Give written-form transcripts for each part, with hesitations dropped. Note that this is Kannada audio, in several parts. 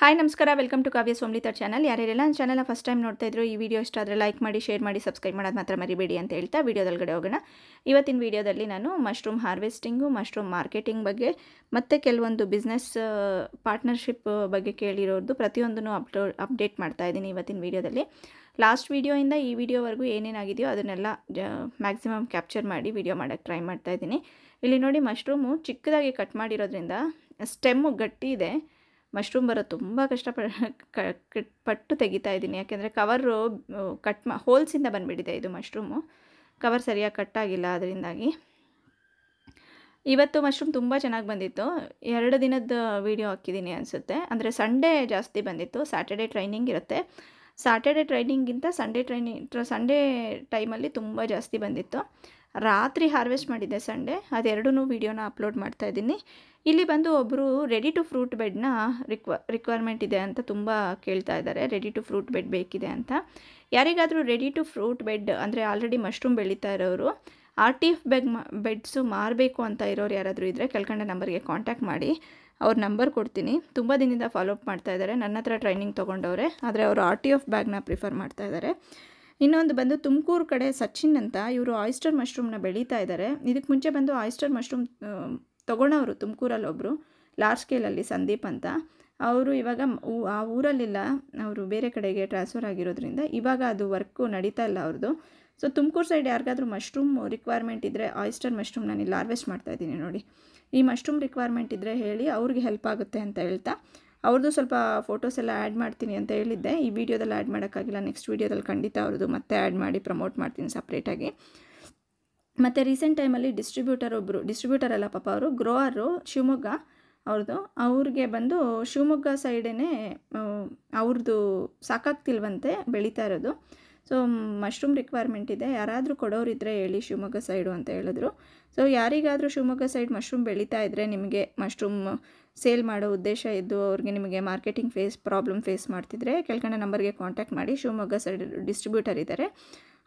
ಹಾಯ್ ನಮಸ್ಕಾರ, ವೆಲ್ಕಮ್ ಟು ಕಾವ್ಯ ಸೋಮ್ಲಿತರ್ ಚಾನಲ್. ಯಾರ್ಯಾರೆಲ್ಲ ನನ್ನ ಚಾನಲ್ನ ಫಸ್ಟ್ ಟೈಮ್ ನೋಡ್ತಾ ಇದ್ರು, ಈ ವಿಡಿಯೋ ಇಷ್ಟ ಆದರೆ ಲೈಕ್ ಮಾಡಿ, ಶೇರ್ ಮಾಡಿ, ಸಬ್ಸ್ಕ್ರೈಬ್ ಮಾಡೋದು ಮಾತ್ರ ಮರಿಬೇಡಿ ಅಂತ ಹೇಳ್ತಾ ವಿಡಿಯೋದೊಳಗಡೆ ಹೋಗೋಣ. ಇವತ್ತಿನ ವಿಡಿಯೋದಲ್ಲಿ ನಾನು ಮಶ್ರೂಮ್ ಹಾರ್ವೆಸ್ಟಿಂಗು, ಮಶ್ರೂಮ್ ಮಾರ್ಕೆಟಿಂಗ್ ಬಗ್ಗೆ ಮತ್ತು ಕೆಲವೊಂದು ಬಿಸ್ನೆಸ್ ಪಾರ್ಟ್ನರ್ಶಿಪ್ ಬಗ್ಗೆ ಕೇಳಿರೋದು ಪ್ರತಿಯೊಂದನ್ನು ಅಪ್ಡೇಟ್ ಮಾಡ್ತಾ ಇದ್ದೀನಿ ಇವತ್ತಿನ ವಿಡಿಯೋದಲ್ಲಿ. ಲಾಸ್ಟ್ ವಿಡಿಯೋಯಿಂದ ಈ ವಿಡಿಯೋವರೆಗೂ ಏನೇನಾಗಿದೆಯೋ ಅದನ್ನೆಲ್ಲ ಮ್ಯಾಕ್ಸಿಮಮ್ ಕ್ಯಾಪ್ಚರ್ ಮಾಡಿ ವಿಡಿಯೋ ಮಾಡೋಕ್ಕೆ ಟ್ರೈ ಮಾಡ್ತಾ ಇದ್ದೀನಿ. ಇಲ್ಲಿ ನೋಡಿ, ಮಶ್ರೂಮು ಚಿಕ್ಕದಾಗಿ ಕಟ್ ಮಾಡಿರೋದ್ರಿಂದ ಸ್ಟೆಮ್ಮು ಗಟ್ಟಿ ಇದೆ. ಮಶ್ರೂಮ್ ಬರೋದು ತುಂಬ ಕಷ್ಟಪಟ್ಟು ತೆಗಿತಾ ಇದ್ದೀನಿ, ಯಾಕೆಂದರೆ ಕವರು ಹೋಲ್ಸಿಂದ ಬಂದುಬಿಟ್ಟಿದೆ. ಇದು ಮಶ್ರೂಮು ಕವರ್ ಸರಿಯಾಗಿ ಕಟ್ಟಾಗಿಲ್ಲ, ಅದರಿಂದಾಗಿ. ಇವತ್ತು ಮಶ್ರೂಮ್ ತುಂಬ ಚೆನ್ನಾಗಿ ಬಂದಿತ್ತು. 2 ದಿನದ ವೀಡಿಯೋ ಹಾಕಿದ್ದೀನಿ ಅನಿಸುತ್ತೆ. ಅಂದರೆ ಸಂಡೇ ಜಾಸ್ತಿ ಬಂದಿತ್ತು. ಸ್ಯಾಟರ್ಡೇ ಟ್ರೈನಿಂಗ್ ಇರುತ್ತೆ. ಸ್ಯಾಟರ್ಡೇ ಟ್ರೈನಿಂಗಿಂತ ಸಂಡೇ ಟೈಮಲ್ಲಿ ತುಂಬ ಜಾಸ್ತಿ ಬಂದಿತ್ತು. ರಾತ್ರಿ ಹಾರ್ವೆಸ್ಟ್ ಮಾಡಿದ್ದೆ ಸಂಡೇ. ಅದೆರಡೂ ವೀಡಿಯೋನ ಅಪ್ಲೋಡ್ ಮಾಡ್ತಾಯಿದ್ದೀನಿ. ಇಲ್ಲಿ ಬಂದು ಒಬ್ಬರು ರೆಡಿ ಟು ಫ್ರೂಟ್ ಬೆಡ್ನ ರಿಕ್ವೈರ್ಮೆಂಟ್ ಇದೆ ಅಂತ ತುಂಬ ಕೇಳ್ತಾ ಇದ್ದಾರೆ. ರೆಡಿ ಟು ಫ್ರೂಟ್ ಬೆಡ್ ಬೇಕಿದೆ ಅಂತ. ಯಾರಿಗಾದರೂ ರೆಡಿ ಟು ಫ್ರೂಟ್ ಬೆಡ್ ಅಂದರೆ ಆಲ್ರೆಡಿ ಮಶ್ರೂಮ್ ಬೆಳೀತಾ ಇರೋರು, RTF ಬೆಡ್ಸು ಮಾರಬೇಕು ಅಂತ ಇರೋರು ಯಾರಾದರೂ ಇದ್ದರೆ ಕೆಳಕಂಡ ನಂಬರ್ಗೆ ಕಾಂಟ್ಯಾಕ್ಟ್ ಮಾಡಿ. ಅವ್ರ ನಂಬರ್ ಕೊಡ್ತೀನಿ. ತುಂಬ ದಿನದಿಂದ ಫಾಲೋಅಪ್ ಮಾಡ್ತಾ ಇದ್ದಾರೆ. ನನ್ನ ಹತ್ರ ಟ್ರೈನಿಂಗ್ ತೊಗೊಂಡವ್ರೆ, ಆದರೆ ಅವರು RTF ಬ್ಯಾಗ್ನ ಪ್ರಿಫರ್ ಮಾಡ್ತಾ ಇದ್ದಾರೆ. ಇನ್ನೊಂದು ಬಂದು ತುಮಕೂರು ಕಡೆ ಸಚಿನ್ ಅಂತ, ಇವರು ಆಯಿಸ್ಟರ್ ಮಶ್ರೂಮ್ನ ಬೆಳೀತಾ ಇದ್ದಾರೆ. ಇದಕ್ಕೆ ಮುಂಚೆ ಬಂದು ಆಯಿಸ್ಟರ್ ಮಶ್ರೂಮ್ ತೊಗೊಳೋರು ತುಮಕೂರಲ್ಲಿ ಒಬ್ಬರು ಲಾರ್ಜ್ ಸ್ಕೇಲಲ್ಲಿ, ಸಂದೀಪ್ ಅಂತ. ಅವರು ಇವಾಗ ಆ ಊರಲ್ಲಿಲ್ಲ, ಅವರು ಬೇರೆ ಕಡೆಗೆ ಟ್ರಾನ್ಸ್ಫರ್ ಆಗಿರೋದ್ರಿಂದ ಇವಾಗ ಅದು ವರ್ಕು ನಡೀತಾ ಇಲ್ಲ ಅವ್ರದ್ದು. ಸೊ ತುಮಕೂರು ಸೈಡ್ ಯಾರಿಗಾದ್ರೂ ಮಶ್ರೂಮ್ ರಿಕ್ವೈರ್ಮೆಂಟ್ ಇದ್ದರೆ, ಆಯಿಸ್ಟರ್ ಮಶ್ರೂಮ್ ನಾನು ಇಲ್ಲಿ ಹಾರ್ವೆಸ್ಟ್ ಮಾಡ್ತಾಯಿದ್ದೀನಿ ನೋಡಿ. ಈ ಮಶ್ರೂಮ್ ರಿಕ್ವೈರ್ಮೆಂಟ್ ಇದ್ದರೆ ಹೇಳಿ, ಅವ್ರಿಗೆ ಹೆಲ್ಪ್ ಆಗುತ್ತೆ ಅಂತ ಹೇಳ್ತಾ ಅವ್ರದ್ದು ಸ್ವಲ್ಪ ಫೋಟೋಸ್ ಎಲ್ಲ ಆ್ಯಡ್ ಮಾಡ್ತೀನಿ ಅಂತ ಹೇಳಿದ್ದೆ. ಈ ವಿಡಿಯೋದಲ್ಲಿ ಆ್ಯಡ್ ಮಾಡೋಕ್ಕಾಗಿಲ್ಲ, ನೆಕ್ಸ್ಟ್ ವೀಡಿಯೋದಲ್ಲಿ ಖಂಡಿತ ಅವ್ರದ್ದು ಮತ್ತೆ ಆ್ಯಡ್ ಮಾಡಿ ಪ್ರಮೋಟ್ ಮಾಡ್ತೀನಿ ಸಪ್ರೇಟಾಗಿ. ಮತ್ತು ರೀಸೆಂಟ್ ಟೈಮಲ್ಲಿ ಡಿಸ್ಟ್ರಿಬ್ಯೂಟರ್ ಅಲ್ಲ ಪಾಪ, ಅವರು ಗ್ರೋವರು ಶಿವಮೊಗ್ಗ ಅವ್ರದ್ದು. ಅವ್ರಿಗೆ ಬಂದು ಶಿವಮೊಗ್ಗ ಸೈಡೇ ಅವ್ರದ್ದು ಸಾಕಾಗ್ತಿಲ್ವಂತೆ ಬೆಳೀತಾ ಇರೋದು. ಸೊ ಮಶ್ರೂಮ್ ರಿಕ್ವೈರ್ಮೆಂಟ್ ಇದೆ, ಯಾರಾದರೂ ಕೊಡೋರಿದ್ದರೆ ಹೇಳಿ ಶಿವಮೊಗ್ಗ ಸೈಡು ಅಂತ ಹೇಳಿದ್ರು. ಸೊ ಯಾರಿಗಾದರೂ ಶಿವಮೊಗ್ಗ ಸೈಡ್ ಮಶ್ರೂಮ್ ಬೆಳೀತಾ ಇದ್ದರೆ, ನಿಮಗೆ ಮಶ್ರೂಮ್ ಸೇಲ್ ಮಾಡೋ ಉದ್ದೇಶ ಇದ್ದು ಅವ್ರಿಗೆ ನಿಮಗೆ ಮಾರ್ಕೆಟಿಂಗ್ ಪ್ರಾಬ್ಲಮ್ ಫೇಸ್ ಮಾಡ್ತಿದ್ರೆ ಕೆಳಕಂಡ ನಂಬರ್ಗೆ ಕಾಂಟ್ಯಾಕ್ಟ್ ಮಾಡಿ. ಶಿವಮೊಗ್ಗ ಸೈಡ್ ಡಿಸ್ಟ್ರಿಬ್ಯೂಟರ್ ಇದ್ದಾರೆ,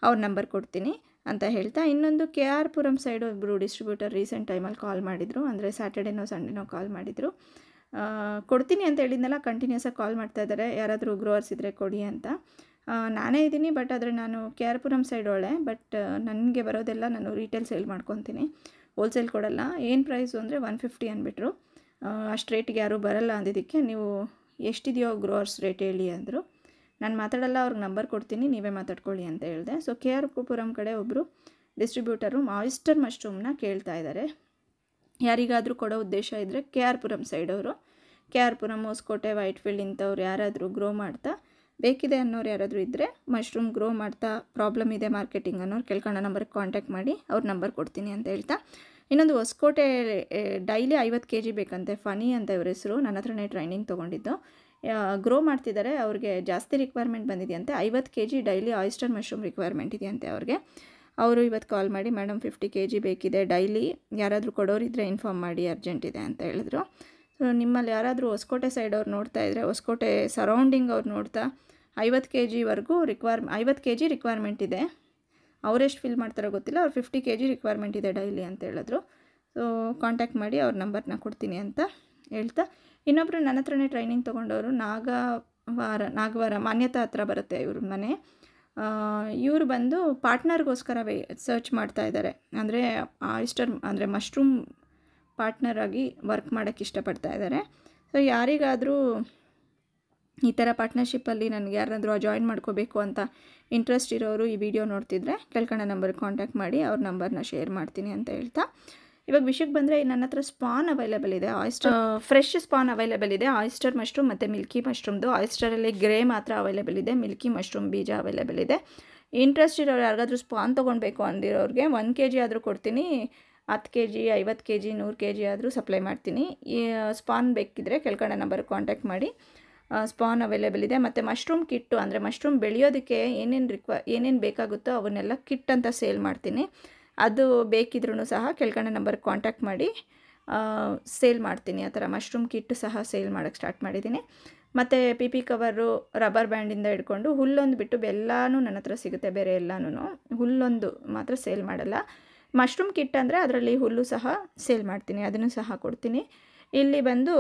ಅವ್ರ ನಂಬರ್ ಕೊಡ್ತೀನಿ ಅಂತ ಹೇಳ್ತಾ, ಇನ್ನೊಂದು KR ಪುರಂ ಸೈಡ್ ಒಬ್ಬರು ಡಿಸ್ಟ್ರಿಬ್ಯೂಟರ್ ರೀಸೆಂಟ್ ಟೈಮಲ್ಲಿ ಕಾಲ್ ಮಾಡಿದರು. ಅಂದರೆ ಸ್ಯಾಟರ್ಡೇನೋ ಸಂಡೇನೋ ಕಾಲ್ ಮಾಡಿದರು. ಕೊಡ್ತೀನಿ ಅಂತ ಹೇಳಿದ್ನಲ್ಲ, ಕಂಟಿನ್ಯೂಸಾಗಿ ಕಾಲ್ ಮಾಡ್ತಾ ಇದ್ದಾರೆ. ಯಾರಾದರೂ ಗ್ರೋವರ್ಸ್ ಇದ್ದರೆ ಕೊಡಿ ಅಂತ. ನಾನೇ ಇದ್ದೀನಿ, ಬಟ್ ಆದರೆ ನಾನು KR ಪುರಂ ಸೈಡ್ ಒಳ್ಳೆ, ಬಟ್ ನನಗೆ ಬರೋದೆಲ್ಲ ನಾನು ರೀಟೇಲ್ ಸೇಲ್ ಮಾಡ್ಕೊತೀನಿ, ಹೋಲ್ಸೇಲ್ ಕೊಡಲ್ಲ. ಏನು ಪ್ರೈಸು ಅಂದರೆ 150 ಅಂದ್ಬಿಟ್ರು. ಅಷ್ಟು ರೇಟಿಗೆ ಯಾರೂ ಬರಲ್ಲ ಅಂದಿದ್ದಕ್ಕೆ, ನೀವು ಎಷ್ಟಿದೆಯೋ ಗ್ರೋವರ್ಸ್ ರೇಟ್ ಹೇಳಿ ಅಂದರು. ನಾನು ಮಾತಾಡಲ್ಲ, ಅವ್ರಿಗೆ ನಂಬರ್ ಕೊಡ್ತೀನಿ, ನೀವೇ ಮಾತಾಡ್ಕೊಳ್ಳಿ ಅಂತ ಹೇಳಿದೆ. ಸೊ KR ಪುರಂ ಕಡೆ ಒಬ್ಬರು ಡಿಸ್ಟ್ರಿಬ್ಯೂಟರು ಆಯಿಸ್ಟರ್ ಮಶ್ರೂಮ್ನ ಕೇಳ್ತಾ ಇದ್ದಾರೆ. ಯಾರಿಗಾದರೂ ಕೊಡೋ ಉದ್ದೇಶ ಇದ್ದರೆ KR ಪುರಂ ಸೈಡವರು, KR ಪುರಂ, ಹೊಸಕೋಟೆ, ವೈಟ್ಫೀಲ್ಡ್ ಇಂಥವ್ರು ಯಾರಾದರೂ ಗ್ರೋ ಮಾಡ್ತಾ ಬೇಕಿದೆ ಅನ್ನೋರು ಯಾರಾದರೂ ಇದ್ದರೆ, ಮಶ್ರೂಮ್ ಗ್ರೋ ಮಾಡ್ತಾ ಪ್ರಾಬ್ಲಮ್ ಇದೆ ಮಾರ್ಕೆಟಿಂಗ್ ಅನ್ನೋರು ಕೆಳಕಂಡ ನಂಬರ್ಗೆ ಕಾಂಟ್ಯಾಕ್ಟ್ ಮಾಡಿ, ಅವ್ರ ನಂಬರ್ ಕೊಡ್ತೀನಿ ಅಂತ ಹೇಳ್ತಾ. ಇನ್ನೊಂದು ಹೊಸಕೋಟೆ ಡೈಲಿ 50 kg ಬೇಕಂತೆ. ಫನಿ ಅಂತ ಇವ್ರ ಹೆಸರು, ನನ್ನ ಹತ್ರನೇ ಟ್ರೈನಿಂಗ್ ತೊಗೊಂಡಿದ್ದು. ಗ್ರೋ ಮಾಡ್ತಿದ್ದಾರೆ, ಅವ್ರಿಗೆ ಜಾಸ್ತಿ ರಿಕ್ವೈರ್ಮೆಂಟ್ ಬಂದಿದೆಯಂತೆ. 50 kg daily oyster mushroom requirement ಇದೆಯಂತೆ ಅವ್ರಿಗೆ. ಅವರು ಇವತ್ತು ಕಾಲ್ ಮಾಡಿ, ಮೇಡಮ್ 50 kg ಬೇಕಿದೆ ಡೈಲಿ, ಯಾರಾದರೂ ಕೊಡೋರಿದ್ದರೆ ಇನ್ಫಾರ್ಮ್ ಮಾಡಿ, ಅರ್ಜೆಂಟ್ ಇದೆ ಅಂತ ಹೇಳಿದ್ರು. ಸೊ ನಿಮ್ಮಲ್ಲಿ ಯಾರಾದರೂ ಹೊಸಕೋಟೆ ಸೈಡ್ ಅವ್ರು ನೋಡ್ತಾ ಇದ್ದರೆ, ಹೊಸಕೋಟೆ ಸರೌಂಡಿಂಗ್ ಅವ್ರು ನೋಡ್ತಾ 50 kg ರಿಕ್ವೈರ್ಮೆಂಟ್ ಇದೆ. ಅವರೆಷ್ಟು ಫಿಲ್ ಮಾಡ್ತಾರೋ ಗೊತ್ತಿಲ್ಲ, ಅವ್ರು 50 kg ರಿಕ್ವೈರ್ಮೆಂಟ್ ಇದೆ ಡೈಲಿ ಅಂತ ಹೇಳಿದ್ರು. ಸೊ ಕಾಂಟ್ಯಾಕ್ಟ್ ಮಾಡಿ, ಅವ್ರ ನಂಬರ್ನ ಕೊಡ್ತೀನಿ ಅಂತ ಹೇಳ್ತಾ, ಇನ್ನೊಬ್ಬರು ನನ್ನ ಹತ್ರನೇ ಟ್ರೈನಿಂಗ್ ತೊಗೊಂಡವರು ನಾಗವಾರ ಮಾನ್ಯತಾ ಹತ್ರ ಬರುತ್ತೆ ಇವ್ರ ಮನೆ. ಇವರು ಬಂದು ಪಾರ್ಟ್ನರ್ಗೋಸ್ಕರ ಸರ್ಚ್ ಮಾಡ್ತಾ ಇದ್ದಾರೆ. ಅಂದರೆ ಆಯಿಸ್ಟರ್ ಅಂದರೆ ಮಶ್ರೂಮ್ ಪಾರ್ಟ್ನರಾಗಿ ವರ್ಕ್ ಮಾಡೋಕ್ಕೆ ಇಷ್ಟಪಡ್ತಾ ಇದ್ದಾರೆ. ಸೊ ಯಾರಿಗಾದರೂ ಈ ಥರ ಪಾರ್ಟ್ನರ್ಶಿಪ್ಪಲ್ಲಿ ನನಗೆ ಯಾರಾದರೂ ಜಾಯಿನ್ ಮಾಡ್ಕೋಬೇಕು ಅಂತ ಇಂಟ್ರೆಸ್ಟ್ ಇರೋರು ಈ ವಿಡಿಯೋ ನೋಡ್ತಿದ್ರೆ ಕೆಳಕಂಡ ನಂಬರ್ಗೆ ಕಾಂಟ್ಯಾಕ್ಟ್ ಮಾಡಿ, ಅವ್ರ ನಂಬರ್ನ ಶೇರ್ ಮಾಡ್ತೀನಿ ಅಂತ ಹೇಳ್ತಾ, ಇವಾಗ ವಿಷಯಕ್ಕೆ ಬಂದರೆ ನನ್ನ ಹತ್ರ ಸ್ಪಾನ್ ಅವೈಲೇಬಲ್ ಇದೆ. ಆಯಿಸ್ಟರ್ ಫ್ರೆಶ್ ಸ್ಪಾನ್ ಅವೈಲೇಬಲ್ ಇದೆ, ಆಯಿಸ್ಟರ್ ಮಶ್ರೂಮ್ ಮತ್ತು ಮಿಲ್ಕಿ ಮಶ್ರೂಮ್ದು. ಆಯಿಸ್ಟರಲ್ಲಿ ಗ್ರೇ ಮಾತ್ರ ಅವೈಲೇಬಲ್ ಇದೆ, ಮಿಲ್ಕಿ ಮಶ್ರೂಮ್ ಬೀಜ ಅವೈಲೇಬಲ್ ಇದೆ. ಇಂಟ್ರೆಸ್ಟ್ ಇರೋರು ಯಾರಿಗಾದ್ರೂ ಸ್ಪಾನ್ ತೊಗೊಳ್ಬೇಕು ಅಂದಿರೋರಿಗೆ 1 kg ಆದರೂ ಕೊಡ್ತೀನಿ. 10 kg, 50 kg, 100 kg ಆದರೂ ಸಪ್ಲೈ ಮಾಡ್ತೀನಿ. ಈ ಸ್ಪಾನ್ ಬೇಕಿದ್ದರೆ ಕೆಳಕಂಡ ನಂಬರ್ಗೆ ಕಾಂಟ್ಯಾಕ್ಟ್ ಮಾಡಿ. ಸ್ಪಾನ್ ಅವೈಲೇಬಲ್ ಇದೆ. ಮತ್ತು ಮಶ್ರೂಮ್ ಕಿಟ್ಟು, ಅಂದರೆ ಮಶ್ರೂಮ್ ಬೆಳೆಯೋದಕ್ಕೆ ಏನೇನು ಬೇಕಾಗುತ್ತೋ ಅವನ್ನೆಲ್ಲ ಕಿಟ್ ಅಂತ ಸೇಲ್ ಮಾಡ್ತೀನಿ. ಅದು ಬೇಕಿದ್ರೂ ಸಹ ಕೆಳಕಂಡ ನಂಬರ್ಗೆ ಕಾಂಟ್ಯಾಕ್ಟ್ ಮಾಡಿ ಸೇಲ್ ಮಾಡ್ತೀನಿ. ಆ ಥರ ಮಶ್ರೂಮ್ ಕಿಟ್ಟು ಸಹ ಸೇಲ್ ಮಾಡೋಕ್ಕೆ ಸ್ಟಾರ್ಟ್ ಮಾಡಿದ್ದೀನಿ. ಮತ್ತು PP ಕವರು, ರಬ್ಬರ್ ಬ್ಯಾಂಡಿಂದ ಹಿಡ್ಕೊಂಡು ಹುಲ್ಲೊಂದು ಬಿಟ್ಟು ಎಲ್ಲನೂ ನನ್ನ ಹತ್ರ ಸಿಗುತ್ತೆ. ಬೇರೆ ಎಲ್ಲನೂ, ಹುಲ್ಲೊಂದು ಮಾತ್ರ ಸೇಲ್ ಮಾಡಲ್ಲ. ಮಶ್ರೂಮ್ ಕಿಟ್ ಅಂದರೆ ಅದರಲ್ಲಿ ಹುಲ್ಲು ಸಹ ಸೇಲ್ ಮಾಡ್ತೀನಿ, ಅದನ್ನು ಸಹ ಕೊಡ್ತೀನಿ. ಇಲ್ಲಿ ಬಂದು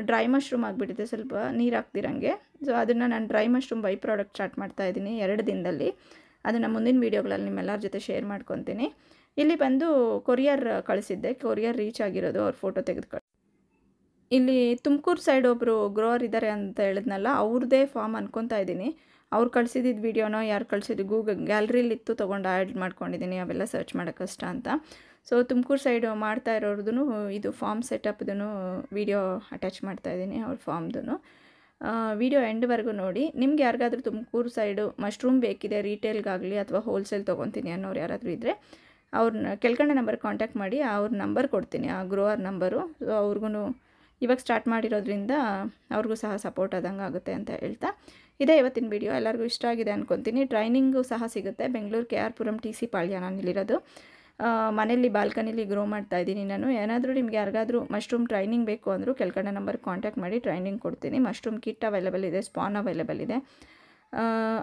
ಡ್ರೈ ಮಶ್ರೂಮ್ ಆಗಿಬಿಟ್ಟಿದೆ, ಸ್ವಲ್ಪ ನೀರು ಹಾಕ್ದಿರಂಗೆ. ಸೊ ಅದನ್ನು ನಾನು dry mushroom by product start ಮಾಡ್ತಾಯಿದ್ದೀನಿ 2 ದಿನದಲ್ಲಿ. ಅದನ್ನು ಮುಂದಿನ ವೀಡಿಯೋಗಳಲ್ಲಿ ನಿಮ್ಮೆಲ್ಲರ ಜೊತೆ ಶೇರ್ ಮಾಡ್ಕೊತೀನಿ. ಇಲ್ಲಿ ಬಂದು ಕೊರಿಯರ್ ಕಳಿಸಿದ್ದೆ, ಕೊರಿಯರ್ ರೀಚ್ ಆಗಿರೋದು, ಅವ್ರ ಫೋಟೋ ತೆಗೆದು ಇಲ್ಲಿ ತುಮಕೂರು ಸೈಡ್ ಒಬ್ಬರು ಗ್ರೋವರ್ ಇದ್ದಾರೆ ಅಂತ ಹೇಳಿದ್ನಲ್ಲ, ಅವ್ರದ್ದೇ ಫಾರ್ಮ್ ಅನ್ಕೊತಾ ಇದ್ದೀನಿ. ಅವ್ರು ಕಳಿಸಿದ್ದು ವೀಡಿಯೋನೋ ಯಾರು ಕಳಿಸಿದ್ದು ಗೂಗಲ್ ಗ್ಯಾಲರಿಲಿತ್ತು, ತೊಗೊಂಡು ಆ್ಯಡ್ ಮಾಡ್ಕೊಂಡಿದ್ದೀನಿ, ಅವೆಲ್ಲ ಸರ್ಚ್ ಮಾಡೋಕ್ಕೆ ಕಷ್ಟ ಅಂತ. ಸೊ ತುಮಕೂರು ಸೈಡು ಮಾಡ್ತಾ ಇರೋರ್ದು ಇದು ಫಾರ್ಮ್ ಸೆಟಪ್ದು ವೀಡಿಯೋ ಅಟ್ಯಾಚ್ ಮಾಡ್ತಾಯಿದ್ದೀನಿ, ಅವ್ರ ಫಾರ್ಮ್ದು. ವೀಡಿಯೋ ಎಂಡ್ವರೆಗೂ ನೋಡಿ. ನಿಮ್ಗೆ ಯಾರಿಗಾದ್ರೂ ತುಮಕೂರು ಸೈಡು ಮಶ್ರೂಮ್ ಬೇಕಿದೆ ರೀಟೇಲ್ಗಾಗಲಿ ಅಥವಾ ಹೋಲ್ಸೇಲ್ ತೊಗೊತೀನಿ ಅನ್ನೋರು ಯಾರಾದರೂ ಇದ್ದರೆ ಅವ್ರನ್ನ ಕೆಳಗಡೆ ನಂಬರ್ ಕಾಂಟ್ಯಾಕ್ಟ್ ಮಾಡಿ, ಅವ್ರ ನಂಬರ್ ಕೊಡ್ತೀನಿ, ಆ ಗ್ರೋವರ್ ನಂಬರು. ಸೊ ಅವ್ರಿಗೂ ಇವಾಗ ಸ್ಟಾರ್ಟ್ ಮಾಡಿರೋದ್ರಿಂದ ಅವ್ರಿಗೂ ಸಹ ಸಪೋರ್ಟ್ ಆದಂಗೆ ಆಗುತ್ತೆ ಅಂತ ಹೇಳ್ತಾ, ಇದೇ ಇವತ್ತಿನ ವೀಡಿಯೋ. ಎಲ್ಲರಿಗೂ ಇಷ್ಟ ಆಗಿದೆ ಅಂದ್ಕೊತೀನಿ. ಟ್ರೈನಿಂಗು ಸಹ ಸಿಗುತ್ತೆ ಬೆಂಗಳೂರು KR ಪುರಂ TC ಪಾಳ್ಯ ನಾನಿಲ್ಲಿರೋದು. ಮನೇಲಿ ಬಾಲ್ಕನಿಲಿ ಗ್ರೋ ಮಾಡ್ತಾಯಿದ್ದೀನಿ ನಾನು. ಏನಾದರೂ ನಿಮ್ಗೆ ಯಾರಿಗಾದ್ರೂ ಮಶ್ರೂಮ್ ಟ್ರೈನಿಂಗ್ ಬೇಕು ಅಂದರೂ ಕೆಳಗಡೆ ನಂಬರ್ ಕಾಂಟ್ಯಾಕ್ಟ್ ಮಾಡಿ, ಟ್ರೈನಿಂಗ್ ಕೊಡ್ತೀನಿ. ಮಶ್ರೂಮ್ ಕಿಟ್ ಅವೈಲೇಬಲ್ ಇದೆ, ಸ್ಪಾನ್ ಅವೈಲೇಬಲ್ ಇದೆ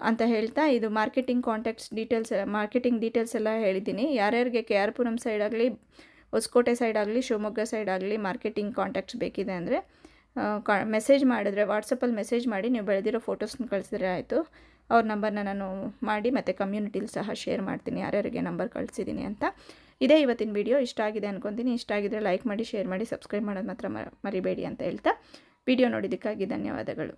ಅಂತ ಹೇಳ್ತಾ, ಇದು ಮಾರ್ಕೆಟಿಂಗ್ ಮಾರ್ಕೆಟಿಂಗ್ ಡೀಟೇಲ್ಸ್ ಎಲ್ಲ ಹೇಳಿದ್ದೀನಿ. ಯಾರ್ಯಾರಿಗೆ KR ಪುರಂ ಸೈಡ್ ಆಗಲಿ, ಹೊಸಕೋಟೆ ಸೈಡ್ ಆಗಲಿ, ಶಿವಮೊಗ್ಗ ಸೈಡ್ ಆಗಲಿ ಮಾರ್ಕೆಟಿಂಗ್ ಕಾಂಟ್ಯಾಕ್ಟ್ಸ್ ಬೇಕಿದೆ ಅಂದರೆ ಮೆಸೇಜ್ ಮಾಡಿದ್ರೆ, ವಾಟ್ಸಪ್ಪಲ್ಲಿ ಮೆಸೇಜ್ ಮಾಡಿ ನೀವು ಬೆಳೆದಿರೋ ಫೋಟೋಸ್ನ ಕಳಿಸಿದ್ರೆ ಆಯಿತು. ಅವ್ರ ನಂಬರ್ನ ನಾನು ಮಾಡಿ ಮತ್ತು ಕಮ್ಯುನಿಟಿಲಿ ಸಹ ಶೇರ್ ಮಾಡ್ತೀನಿ ಯಾರ್ಯಾರಿಗೆ ನಂಬರ್ ಕಳಿಸಿದ್ದೀನಿ ಅಂತ. ಇದೇ ಇವತ್ತಿನ ವೀಡಿಯೋ. ಇಷ್ಟ ಆಗಿದೆ ಅಂದ್ಕೊತೀನಿ. ಇಷ್ಟ ಆಗಿದ್ರೆ ಲೈಕ್ ಮಾಡಿ, ಶೇರ್ ಮಾಡಿ, ಸಬ್ಸ್ಕ್ರೈಬ್ ಮಾಡೋದು ಮಾತ್ರ ಮರಿಬೇಡಿ ಅಂತ ಹೇಳ್ತಾ, ವಿಡಿಯೋ ನೋಡಿದ್ದಕ್ಕಾಗಿ ಧನ್ಯವಾದಗಳು.